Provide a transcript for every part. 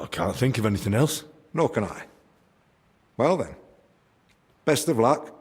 I can't think of anything else. Nor can I. Well then, best of luck.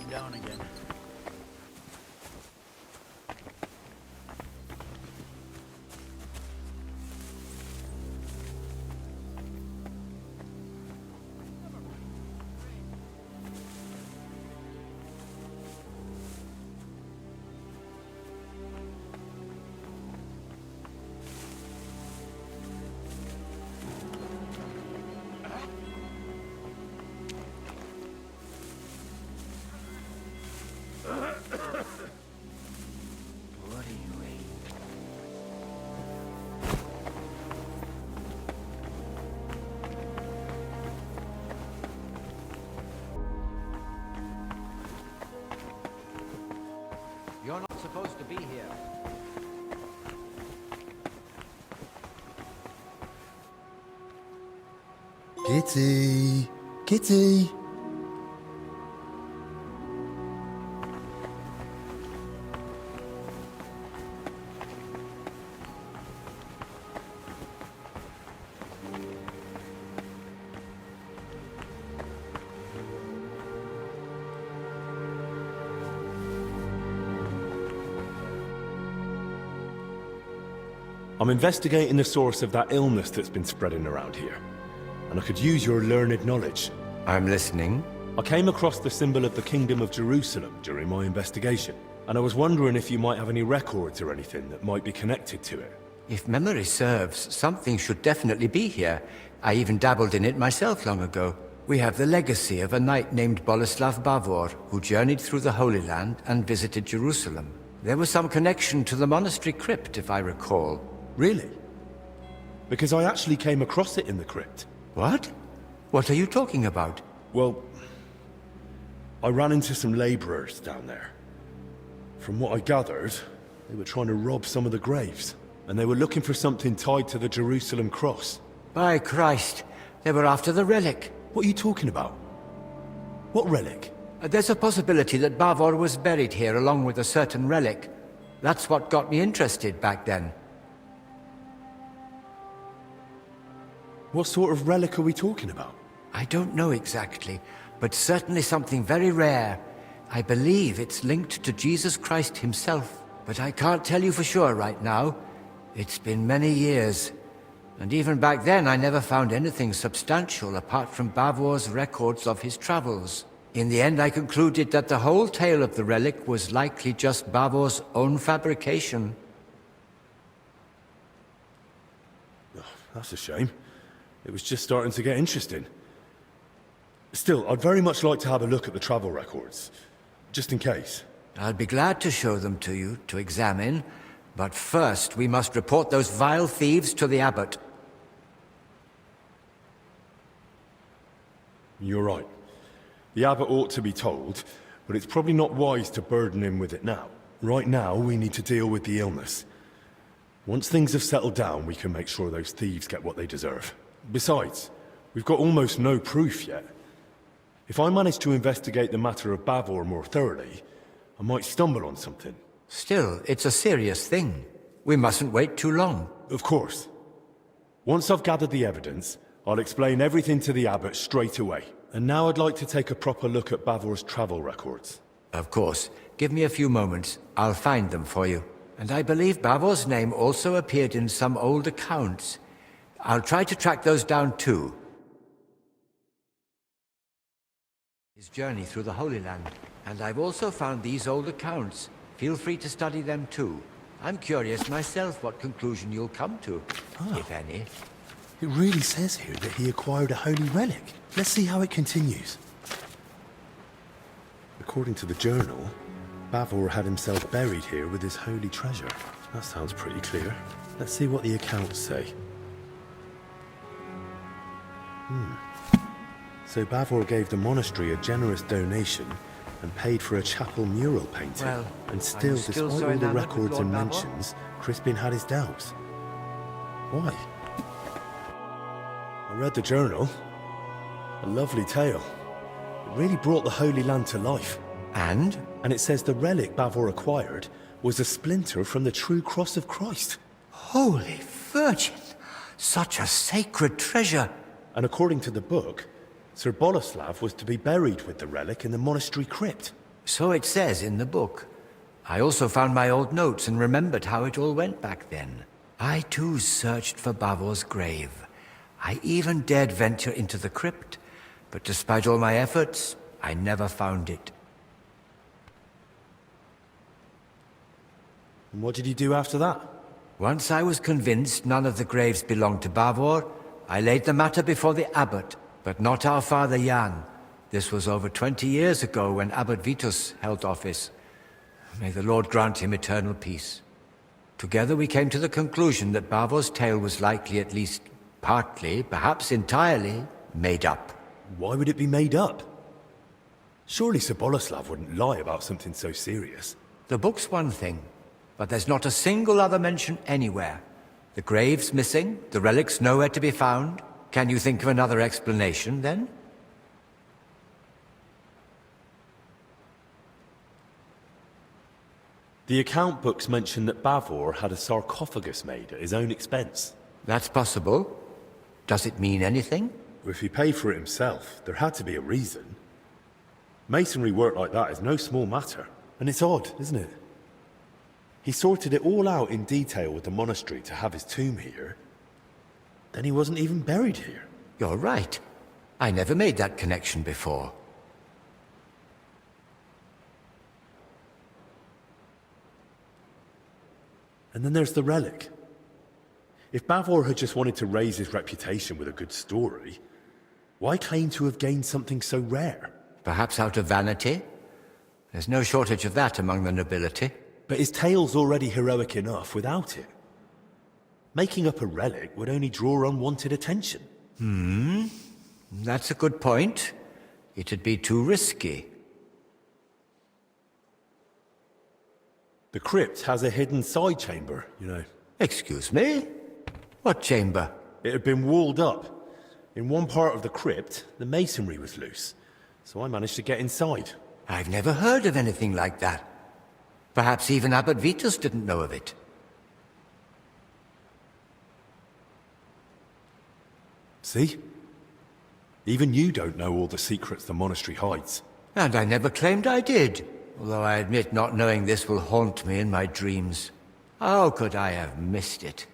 Down again. You're not supposed to be here. Kitty! Kitty! I'm investigating the source of that illness that's been spreading around here, and I could use your learned knowledge. I'm listening. I came across the symbol of the Kingdom of Jerusalem during my investigation, and I was wondering if you might have any records or anything that might be connected to it. If memory serves, something should definitely be here. I even dabbled in it myself long ago. We have the legacy of a knight named Boleslav Bavor, who journeyed through the Holy Land and visited Jerusalem. There was some connection to the monastery crypt, if I recall. Really? Because I actually came across it in the crypt. What? What are you talking about? Well, I ran into some laborers down there. From what I gathered, they were trying to rob some of the graves, and they were looking for something tied to the Jerusalem cross. By Christ, they were after the relic. What are you talking about? What relic? There's a possibility that Bavor was buried here along with a certain relic. That's what got me interested back then. What sort of relic are we talking about? I don't know exactly, but certainly something very rare. I believe it's linked to Jesus Christ himself, but I can't tell you for sure right now. It's been many years, and even back then I never found anything substantial apart from Bavor's records of his travels. In the end, I concluded that the whole tale of the relic was likely just Bavor's own fabrication. Oh, that's a shame. It was just starting to get interesting. Still, I'd very much like to have a look at the travel records, just in case. I'd be glad to show them to you, to examine, but first we must report those vile thieves to the abbot. You're right. The abbot ought to be told, but it's probably not wise to burden him with it now. Right now, we need to deal with the illness. Once things have settled down, we can make sure those thieves get what they deserve. Besides, we've got almost no proof yet. If I manage to investigate the matter of Bavor more thoroughly, I might stumble on something. Still, it's a serious thing. We mustn't wait too long. Of course. Once I've gathered the evidence, I'll explain everything to the abbot straight away. And now I'd like to take a proper look at Bavor's travel records. Of course. Give me a few moments. I'll find them for you. And I believe Bavor's name also appeared in some old accounts. I'll try to track those down too. His journey through the Holy Land. And I've also found these old accounts. Feel free to study them too. I'm curious myself what conclusion you'll come to, if any. It really says here that he acquired a holy relic. Let's see how it continues. According to the journal, Bavor had himself buried here with his holy treasure. That sounds pretty clear. Let's see what the accounts say. So Bavor gave the monastery a generous donation and paid for a chapel mural painting. Well, and still, I'm still despite so all the enamored with records Lord and Bavor. mentions, Crispin had his doubts. Why? I read the journal. A lovely tale. It really brought the Holy Land to life. And? And it says the relic Bavor acquired was a splinter from the true cross of Christ. Holy Virgin! Such a sacred treasure! And according to the book, Sir Boleslav was to be buried with the relic in the monastery crypt. So it says in the book. I also found my old notes and remembered how it all went back then. I too searched for Bavor's grave. I even dared venture into the crypt, but despite all my efforts, I never found it. And what did you do after that? Once I was convinced none of the graves belonged to Bavor, I laid the matter before the abbot, but not our father Jan. This was over 20 years ago when Abbot Vitus held office. May the Lord grant him eternal peace. Together we came to the conclusion that Bavor's tale was likely at least partly, perhaps entirely, made up. Why would it be made up? Surely Sir Boleslav wouldn't lie about something so serious. The book's one thing, but there's not a single other mention anywhere. The grave's missing, the relic's nowhere to be found. Can you think of another explanation, then? The account books mention that Bavor had a sarcophagus made at his own expense. That's possible. Does it mean anything? If he paid for it himself, there had to be a reason. Masonry work like that is no small matter. And it's odd, isn't it? He sorted it all out in detail with the monastery to have his tomb here. Then he wasn't even buried here. You're right. I never made that connection before. And then there's the relic. If Bavor had just wanted to raise his reputation with a good story, why claim to have gained something so rare? Perhaps out of vanity? There's no shortage of that among the nobility. But his tale's already heroic enough without it. Making up a relic would only draw unwanted attention. That's a good point. It'd be too risky. The crypt has a hidden side chamber, you know. Excuse me? What chamber? It had been walled up. In one part of the crypt, the masonry was loose, so I managed to get inside. I've never heard of anything like that. Perhaps even Abbot Vitus didn't know of it. See? Even you don't know all the secrets the monastery hides. And I never claimed I did, although I admit not knowing this will haunt me in my dreams. How could I have missed it?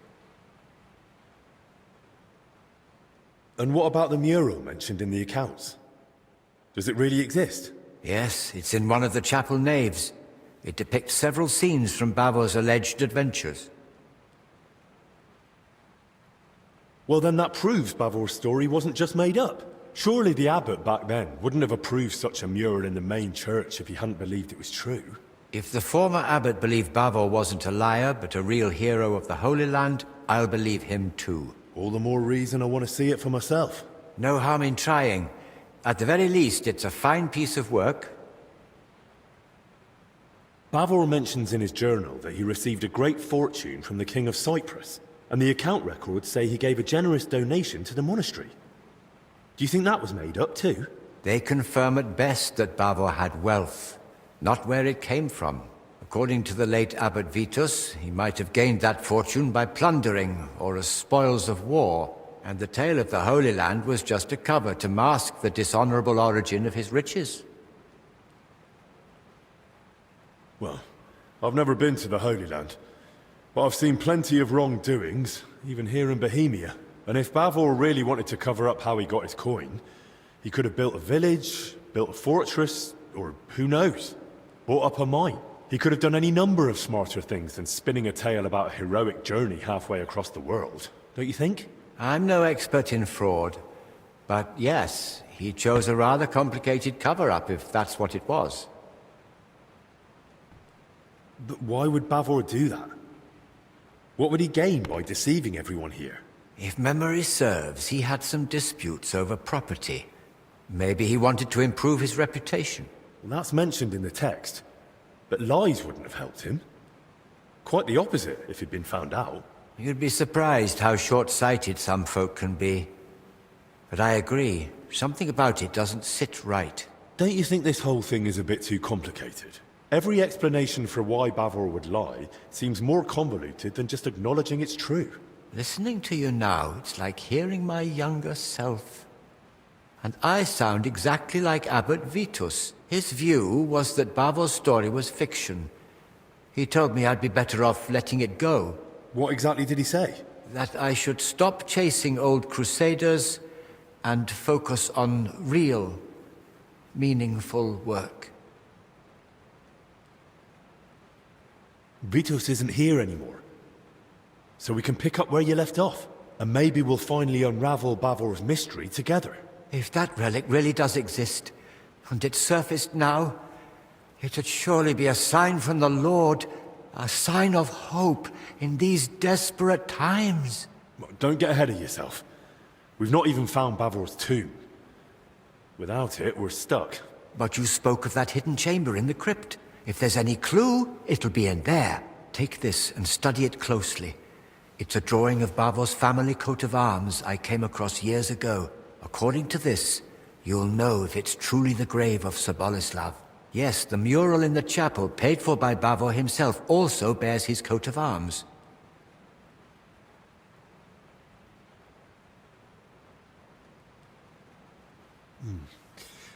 And what about the mural mentioned in the accounts? Does it really exist? Yes, it's in one of the chapel naves. It depicts several scenes from Bavor's alleged adventures. Well, then that proves Bavor's story wasn't just made up. Surely the abbot back then wouldn't have approved such a mural in the main church if he hadn't believed it was true. If the former abbot believed Bavor wasn't a liar, but a real hero of the Holy Land, I'll believe him too. All the more reason I want to see it for myself. No harm in trying. At the very least, it's a fine piece of work. Bavor mentions in his journal that he received a great fortune from the King of Cyprus, and the account records say he gave a generous donation to the monastery. Do you think that was made up too? They confirm at best that Bavor had wealth, not where it came from. According to the late Abbot Vitus, he might have gained that fortune by plundering or as spoils of war, and the tale of the Holy Land was just a cover to mask the dishonorable origin of his riches. Well, I've never been to the Holy Land, but I've seen plenty of wrongdoings, even here in Bohemia. And if Bavor really wanted to cover up how he got his coin, he could have built a village, built a fortress, or who knows, bought up a mine. He could have done any number of smarter things than spinning a tale about a heroic journey halfway across the world, don't you think? I'm no expert in fraud, but yes, he chose a rather complicated cover-up if that's what it was. But why would Bavor do that? What would he gain by deceiving everyone here? If memory serves, he had some disputes over property. Maybe he wanted to improve his reputation. Well, that's mentioned in the text, but lies wouldn't have helped him. Quite the opposite if he'd been found out. You'd be surprised how short-sighted some folk can be. But I agree, something about it doesn't sit right. Don't you think this whole thing is a bit too complicated? Every explanation for why Bavor would lie seems more convoluted than just acknowledging it's true. Listening to you now, it's like hearing my younger self. And I sound exactly like Abbot Vitus. His view was that Bavor's story was fiction. He told me I'd be better off letting it go. What exactly did he say? That I should stop chasing old crusaders and focus on real, meaningful work. Vitus isn't here anymore. So we can pick up where you left off. And maybe we'll finally unravel Bavor's mystery together. If that relic really does exist, and it surfaced now, it'd surely be a sign from the Lord, a sign of hope in these desperate times. Don't get ahead of yourself. We've not even found Bavor's tomb. Without it, we're stuck. But you spoke of that hidden chamber in the crypt. If there's any clue, it'll be in there. Take this and study it closely. It's a drawing of Bavor's family coat of arms I came across years ago. According to this, you'll know if it's truly the grave of Sir Boleslav. Yes, the mural in the chapel, paid for by Bavor himself, also bears his coat of arms.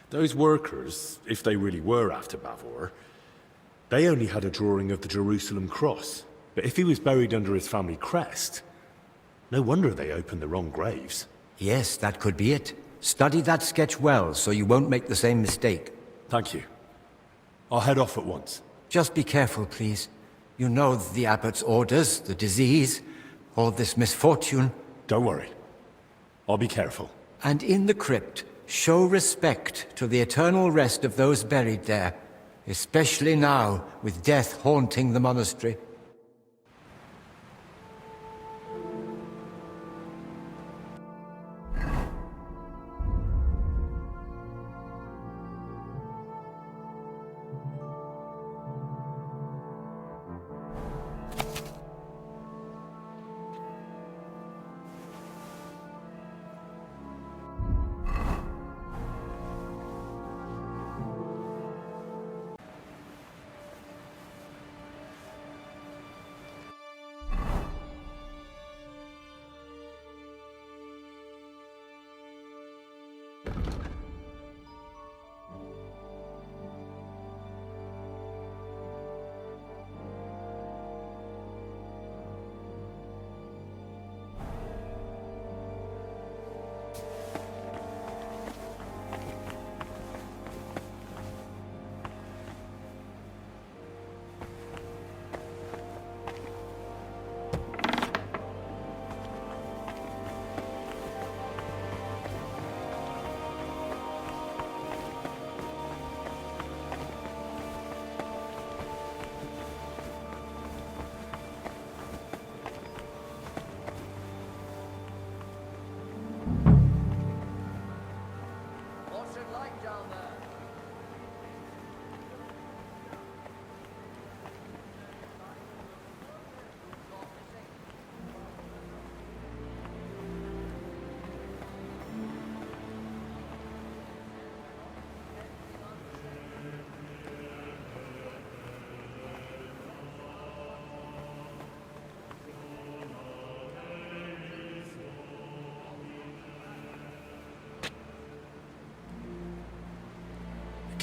Those workers, if they really were after Bavor, they only had a drawing of the Jerusalem cross. But if he was buried under his family crest, no wonder they opened the wrong graves. Yes, that could be it. Study that sketch well, so you won't make the same mistake. Thank you. I'll head off at once. Just be careful, please. You know the abbot's orders, the disease, all this misfortune. Don't worry. I'll be careful. And in the crypt, show respect to the eternal rest of those buried there, especially now, with death haunting the monastery.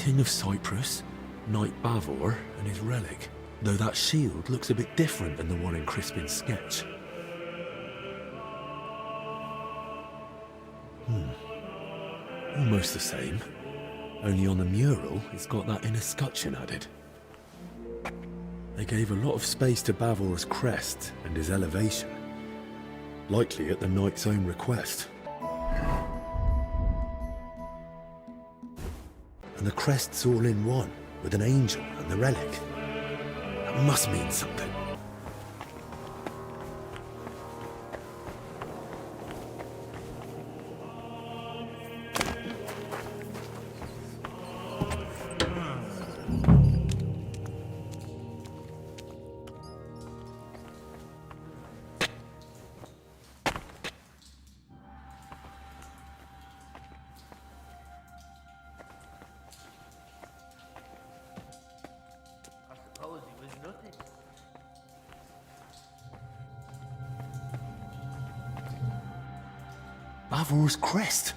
King of Cyprus, Knight Bavor, and his relic. Though that shield looks a bit different than the one in Crispin's sketch. Almost the same. Only on the mural, it's got that inner scutcheon added. They gave a lot of space to Bavor's crest and his elevation. Likely at the knight's own request. And the crest's all in one, with an angel and the relic. That must mean something. I suppose he was nothing. Bavor's crest.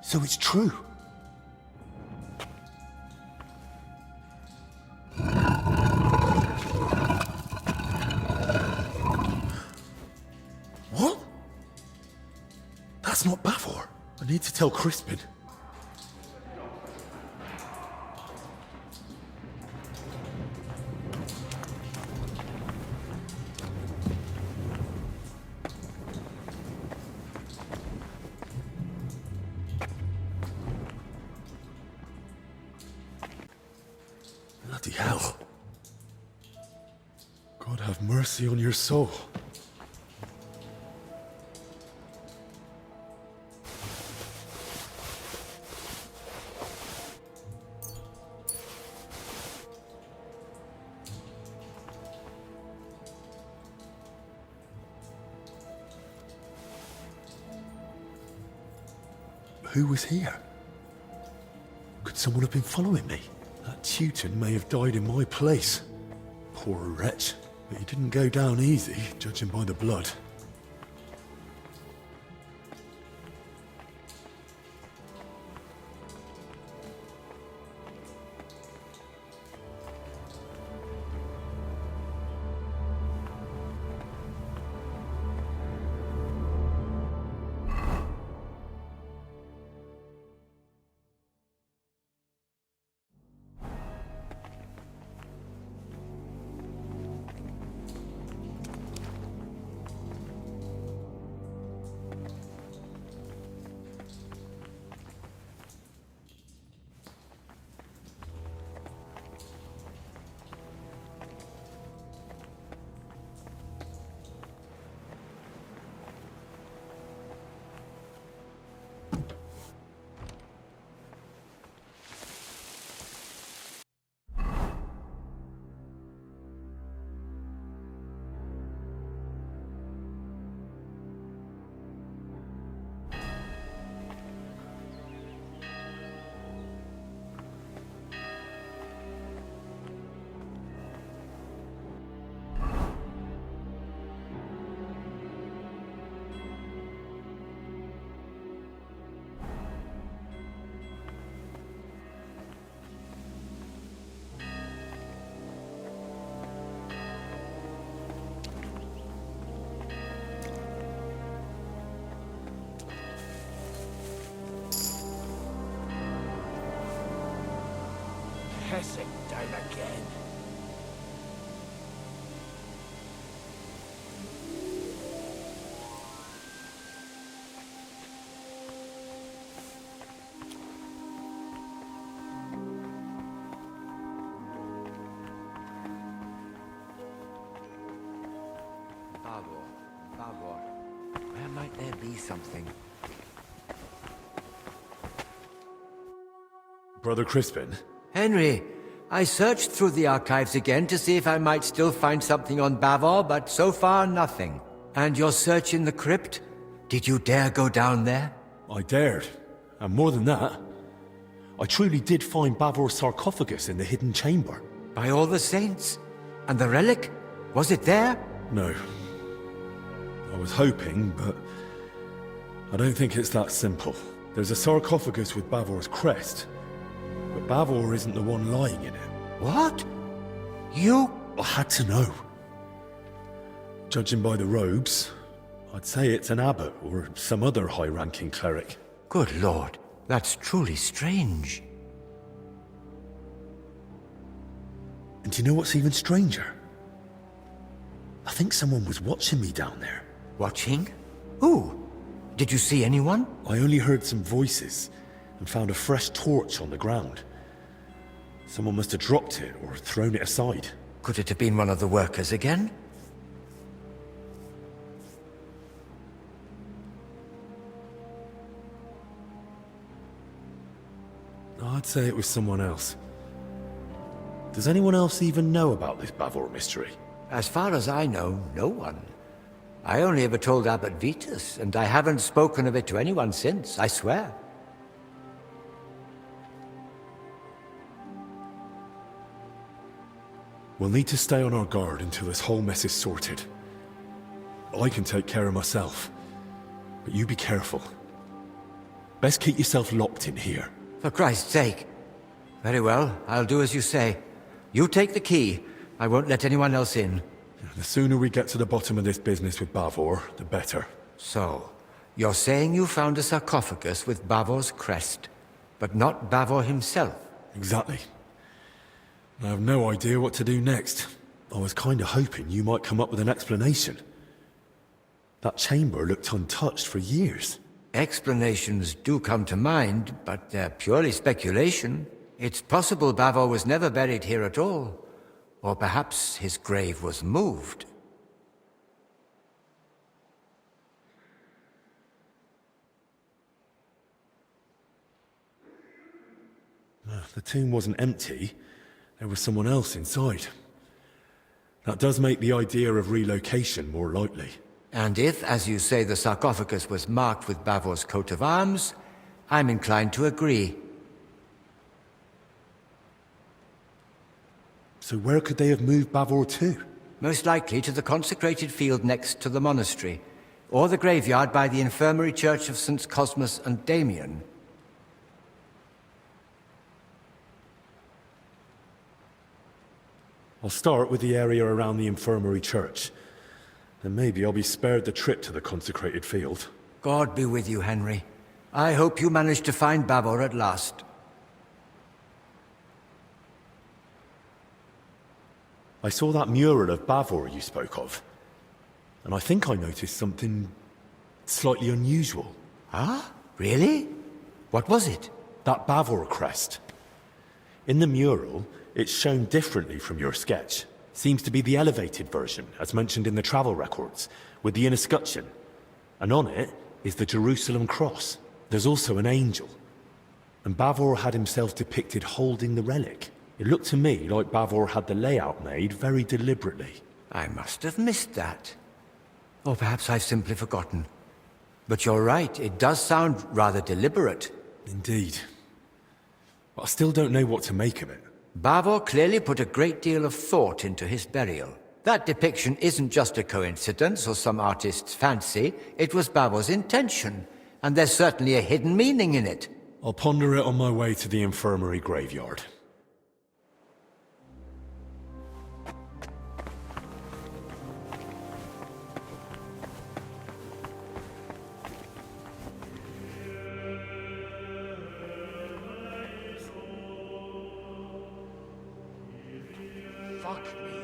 So it's true. What? That's not Bavor. I need to tell Crispin. Bloody hell. God have mercy on your soul. Who was here? Could someone have been following me? That Teuton may have died in my place. Poor wretch. But he didn't go down easy, judging by the blood. Hessing time again. Bavor. Where might there be something? Brother Crispin? Henry, I searched through the archives again to see if I might still find something on Bavor, but so far nothing. And your search in the crypt? Did you dare go down there? I dared. And more than that, I truly did find Bavor's sarcophagus in the hidden chamber. By all the saints? And the relic? Was it there? No. I was hoping, but I don't think it's that simple. There's a sarcophagus with Bavor's crest, But Bavor isn't the one lying in it. What? You? I had to know. Judging by the robes, I'd say it's an abbot or some other high-ranking cleric. Good Lord, that's truly strange. And do you know what's even stranger? I think someone was watching me down there. Watching? Who? Did you see anyone? I only heard some voices and found a fresh torch on the ground. Someone must have dropped it or thrown it aside. Could it have been one of the workers again? I'd say it was someone else. Does anyone else even know about this Bavor mystery? As far as I know, no one. I only ever told Abbot Vitus, and I haven't spoken of it to anyone since, I swear. We'll need to stay on our guard until this whole mess is sorted. I can take care of myself, but you be careful. Best keep yourself locked in here. For Christ's sake. Very well, I'll do as you say. You take the key. I won't let anyone else in. The sooner we get to the bottom of this business with Bavor, the better. So, you're saying you found a sarcophagus with Bavor's crest, but not Bavor himself? Exactly. I have no idea what to do next. I was kind of hoping you might come up with an explanation. That chamber looked untouched for years. Explanations do come to mind, but they're purely speculation. It's possible Bavor was never buried here at all. Or perhaps his grave was moved. The tomb wasn't empty. There was someone else inside. That does make the idea of relocation more likely. And if, as you say, the sarcophagus was marked with Bavor's coat of arms, I'm inclined to agree. So where could they have moved Bavor to? Most likely to the consecrated field next to the monastery, or the graveyard by the infirmary church of St. Cosmas and Damian. I'll start with the area around the infirmary church. Then maybe I'll be spared the trip to the consecrated field. God be with you, Henry. I hope you manage to find Bavor at last. I saw that mural of Bavor you spoke of, and I think I noticed something slightly unusual. Ah? Really? What was it? That Bavor crest. In the mural, it's shown differently from your sketch. Seems to be the elevated version, as mentioned in the travel records, with the inner scutcheon. And on it is the Jerusalem cross. There's also an angel. And Bavor had himself depicted holding the relic. It looked to me like Bavor had the layout made very deliberately. I must have missed that. Or perhaps I've simply forgotten. But you're right, it does sound rather deliberate. Indeed. But I still don't know what to make of it. Bavor clearly put a great deal of thought into his burial. That depiction isn't just a coincidence or some artist's fancy. It was Bavor's intention, and there's certainly a hidden meaning in it. I'll ponder it on my way to the infirmary graveyard. Fuck me.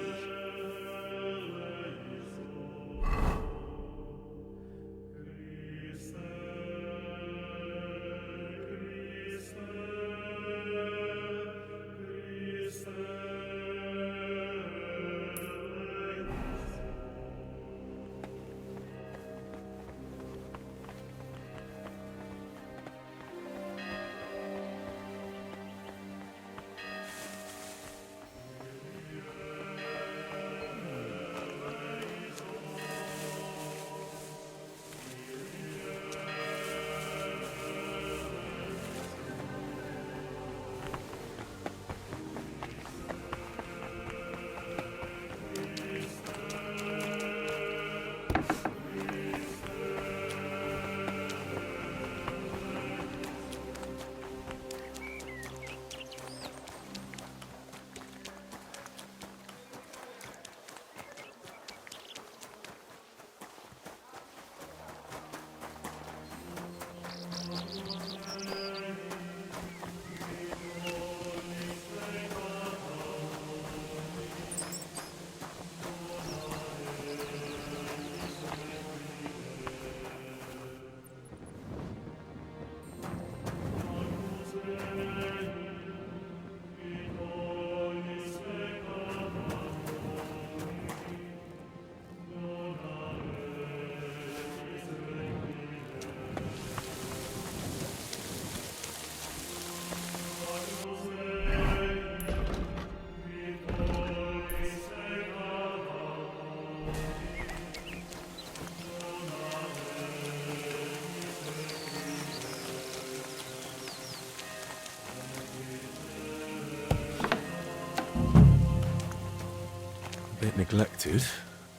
neglected,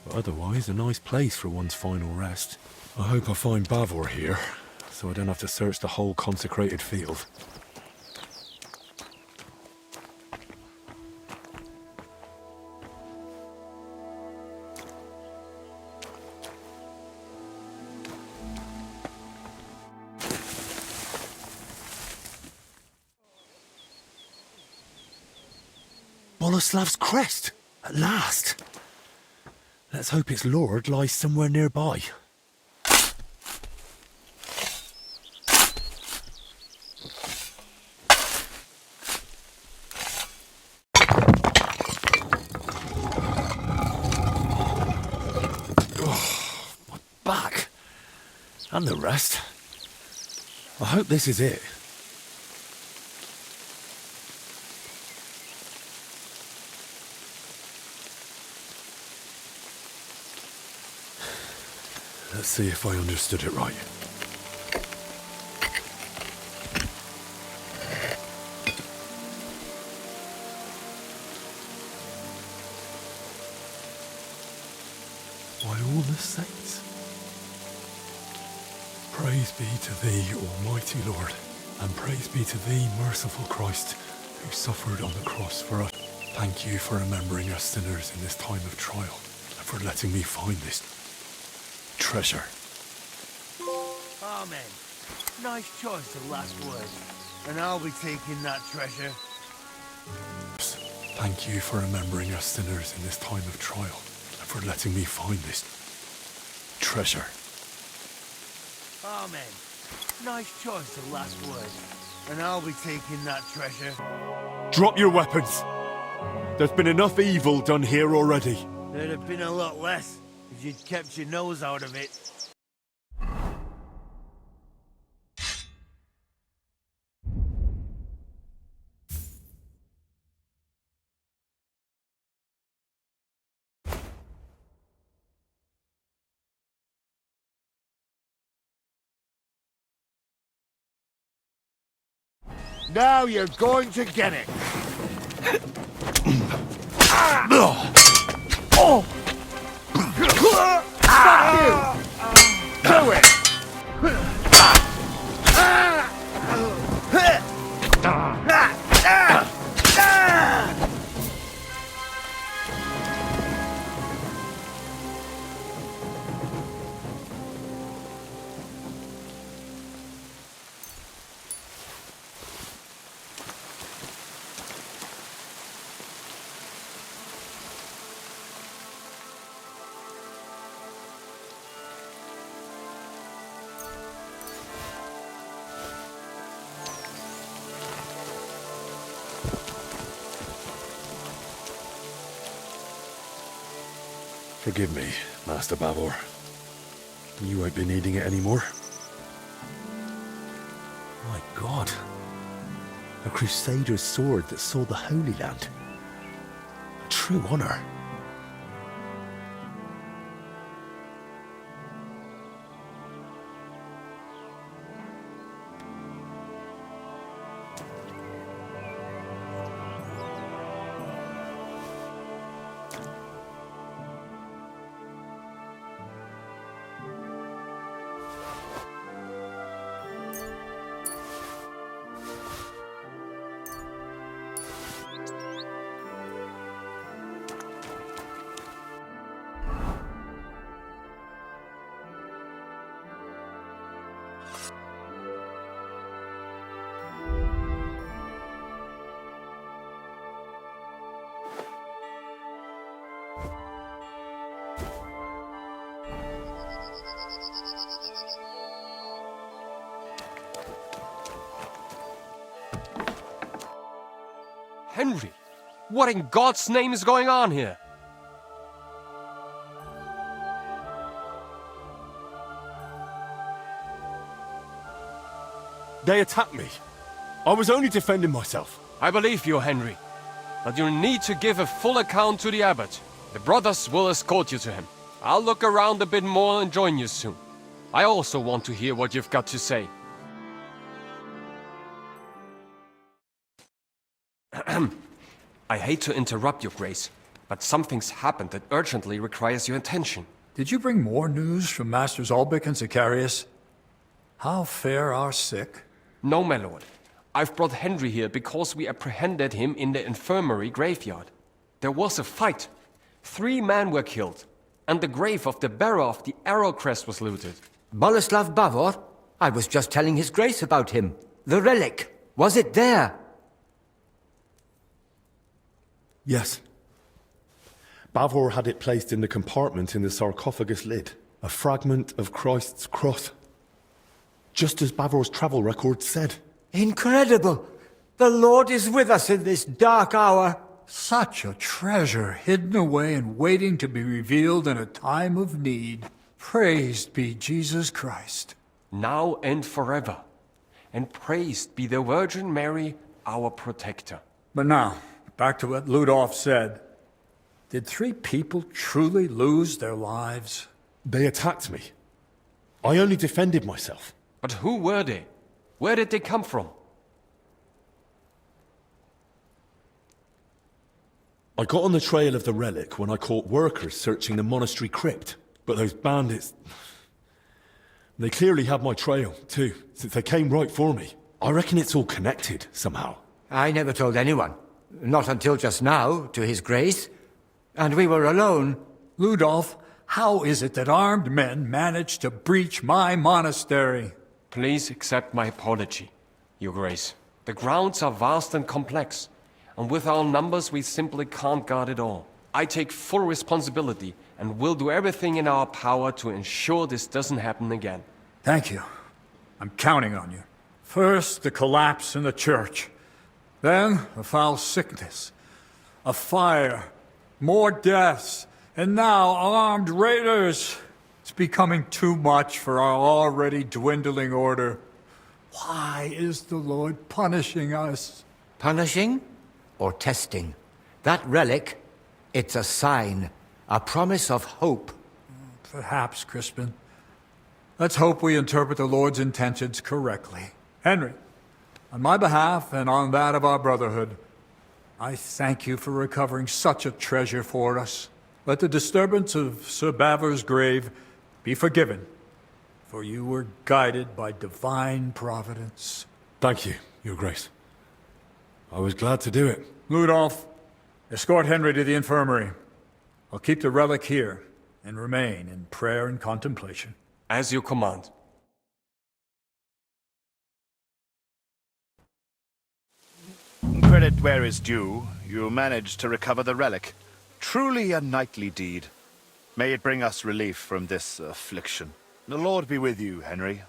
but otherwise a nice place for one's final rest. I hope I find Bavor here, so I don't have to search the whole consecrated field. Boleslav's crest! At last! Let's hope its lord lies somewhere nearby. Oh, my back! And the rest. I hope this is it. Let's see if I understood it right. By all the saints. Praise be to thee, Almighty Lord, and praise be to thee, merciful Christ, who suffered on the cross for us. Thank you for remembering us sinners in this time of trial, and for letting me find this treasure. Amen. Nice choice of last words. And I'll be taking that treasure. Thank you for remembering us sinners in this time of trial, and for letting me find this treasure. Amen. Nice choice of last words. And I'll be taking that treasure. Drop your weapons! There's been enough evil done here already. There'd have been a lot less if you'd kept your nose out of it. Now you're going to get it. Fuck you! Do it! Forgive me, Master Bavor. You won't be needing it anymore. My God. A Crusader's sword that saw the Holy Land. A true honor. Henry, what in God's name is going on here? They attacked me. I was only defending myself. I believe you, Henry. But you need to give a full account to the abbot. The brothers will escort you to him. I'll look around a bit more and join you soon. I also want to hear what you've got to say. I hate to interrupt your grace, but something's happened that urgently requires your attention. Did you bring more news from Masters Ulbec and Zacharias? How fare our sick? No, my lord. I've brought Henry here because we apprehended him in the infirmary graveyard. There was a fight. 3 men were killed, and the grave of the bearer of the arrow crest was looted. Boleslav Bavor? I was just telling His Grace about him. The relic. Was it there? Yes. Bavor had it placed in the compartment in the sarcophagus lid. A fragment of Christ's cross. Just as Bavor's travel record said. Incredible! The Lord is with us in this dark hour. Such a treasure hidden away and waiting to be revealed in a time of need. Praised be Jesus Christ. Now and forever. And praised be the Virgin Mary, our protector. But now, back to what Ludolf said. Did 3 people truly lose their lives? They attacked me. I only defended myself. But who were they? Where did they come from? I got on the trail of the relic when I caught workers searching the monastery crypt. But those bandits... They clearly had my trail, too, since they came right for me. I reckon it's all connected, somehow. I never told anyone. Not until just now, to His Grace. And we were alone. Ludolf, how is it that armed men managed to breach my monastery? Please accept my apology, Your Grace. The grounds are vast and complex, and with our numbers we simply can't guard it all. I take full responsibility and will do everything in our power to ensure this doesn't happen again. Thank you. I'm counting on you. First, the collapse in the church. Then, a foul sickness. A fire. More deaths. And now, armed raiders. It's becoming too much for our already dwindling order. Why is the Lord punishing us? Punishing or testing? That relic, it's a sign, a promise of hope. Perhaps, Crispin. Let's hope we interpret the Lord's intentions correctly. Henry, on my behalf and on that of our brotherhood, I thank you for recovering such a treasure for us. Let the disturbance of Sir Bavor's grave be forgiven, for you were guided by divine providence. Thank you, Your Grace. I was glad to do it. Ludolf, escort Henry to the infirmary. I'll keep the relic here and remain in prayer and contemplation. As you command. Credit where is due, you managed to recover the relic. Truly a knightly deed. May it bring us relief from this affliction. The Lord be with you, Henry.